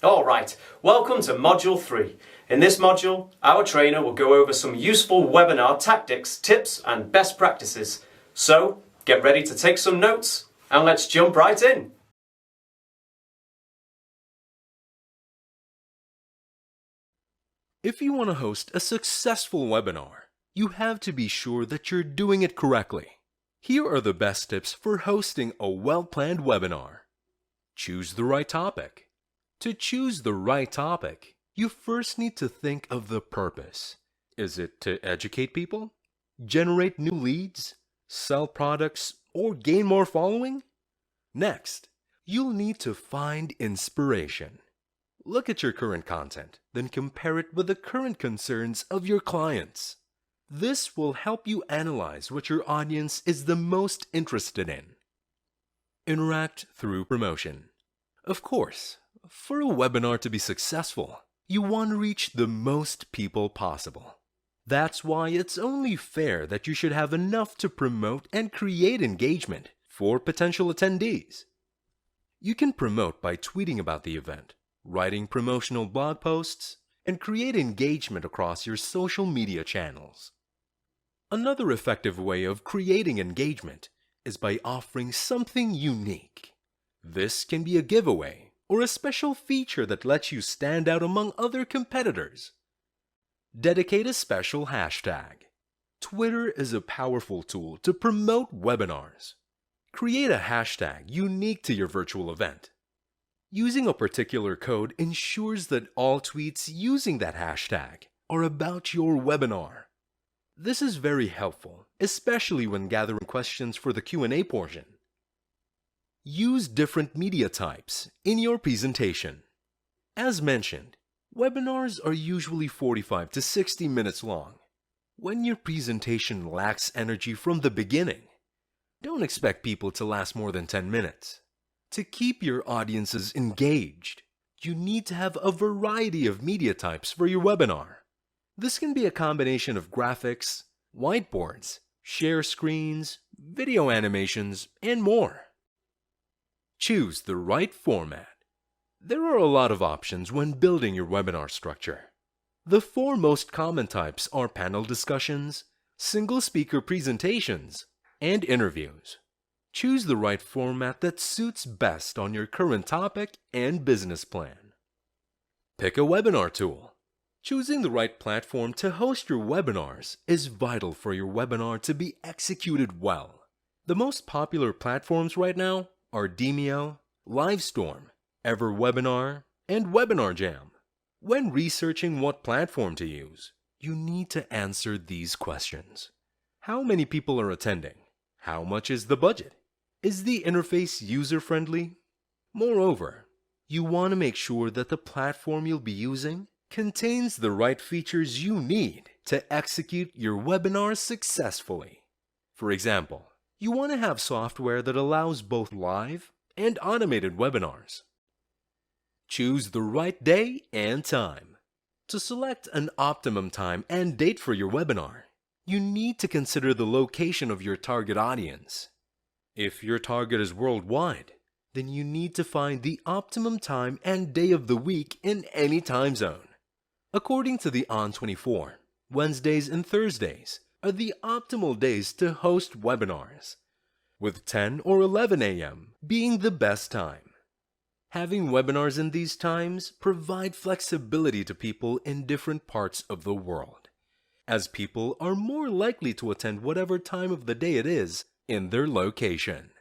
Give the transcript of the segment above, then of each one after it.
Alright, welcome to Module 3. In this module, our trainer will go over some useful webinar tactics, tips and best practices. So, get ready to take some notes and let's jump right in. If you want to host a successful webinar, you have to be sure that you're doing it correctly. Here are the best tips for hosting a well-planned webinar. Choose the right topic. To choose the right topic, you first need to think of the purpose. Is it to educate people? Generate new leads? Sell products? Or gain more following? Next, you'll need to find inspiration. Look at your current content, then compare it with the current concerns of your clients. This will help you analyze what your audience is the most interested in. Interact through promotion. Of course, for a webinar to be successful, you want to reach the most people possible. That's why it's only fair that you should have enough to promote and create engagement for potential attendees. You can promote by tweeting about the event, writing promotional blog posts, and create engagement across your social media channels. Another effective way of creating engagement is by offering something unique. This can be a giveaway or a special feature that lets you stand out among other competitors. Dedicate a special hashtag. Twitter is a powerful tool to promote webinars. Create a hashtag unique to your virtual event. Using a particular code ensures that all tweets using that hashtag are about your webinar. This is very helpful, especially when gathering questions for the Q&A portion. Use different media types in your presentation. As mentioned, webinars are usually 45 to 60 minutes long. When your presentation lacks energy from the beginning, don't expect people to last more than 10 minutes. To keep your audiences engaged, you need to have a variety of media types for your webinar. This can be a combination of graphics, whiteboards, share screens, video animations, and more. Choose the right format. There are a lot of options when building your webinar structure. The four most common types are panel discussions, single speaker presentations, and interviews. Choose the right format that suits best on your current topic and business plan. Pick a webinar tool. Choosing the right platform to host your webinars is vital for your webinar to be executed well. The most popular platforms right now are Demio, Livestorm, EverWebinar, and Webinar Jam. When researching what platform to use, you need to answer these questions. How many people are attending? How much is the budget? Is the interface user-friendly? Moreover, you want to make sure that the platform you'll be using contains the right features you need to execute your webinar successfully. For example, you want to have software that allows both live and automated webinars. Choose the right day and time. To select an optimum time and date for your webinar, you need to consider the location of your target audience. If your target is worldwide, then you need to find the optimum time and day of the week in any time zone. According to the On24, Wednesdays and Thursdays are the optimal days to host webinars, with 10 or 11 a.m. being the best time. Having webinars in these times provide flexibility to people in different parts of the world, as people are more likely to attend whatever time of the day it is in their location.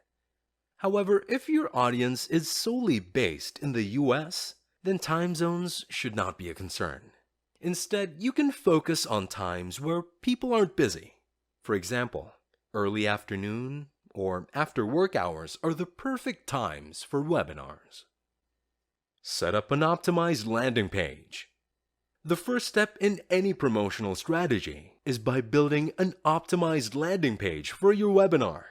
However, if your audience is solely based in the US, then time zones should not be a concern. Instead, you can focus on times where people aren't busy. For example, early afternoon or after work hours are the perfect times for webinars. Set up an optimized landing page. The first step in any promotional strategy is by building an optimized landing page for your webinar.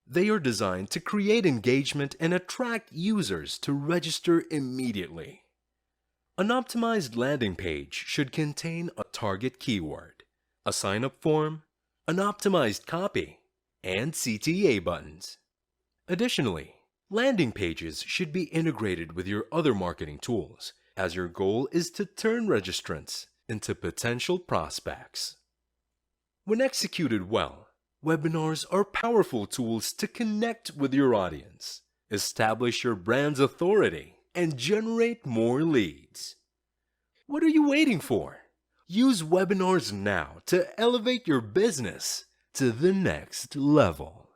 They are designed to create engagement and attract users to register immediately. An optimized landing page should contain a target keyword, a sign-up form, an optimized copy, and CTA buttons. Additionally, Landing pages should be integrated with your other marketing tools, as your goal is to turn registrants into potential prospects. When executed well, webinars are powerful tools to connect with your audience, establish your brand's authority, and generate more leads. What are you waiting for? Use webinars now to elevate your business to the next level.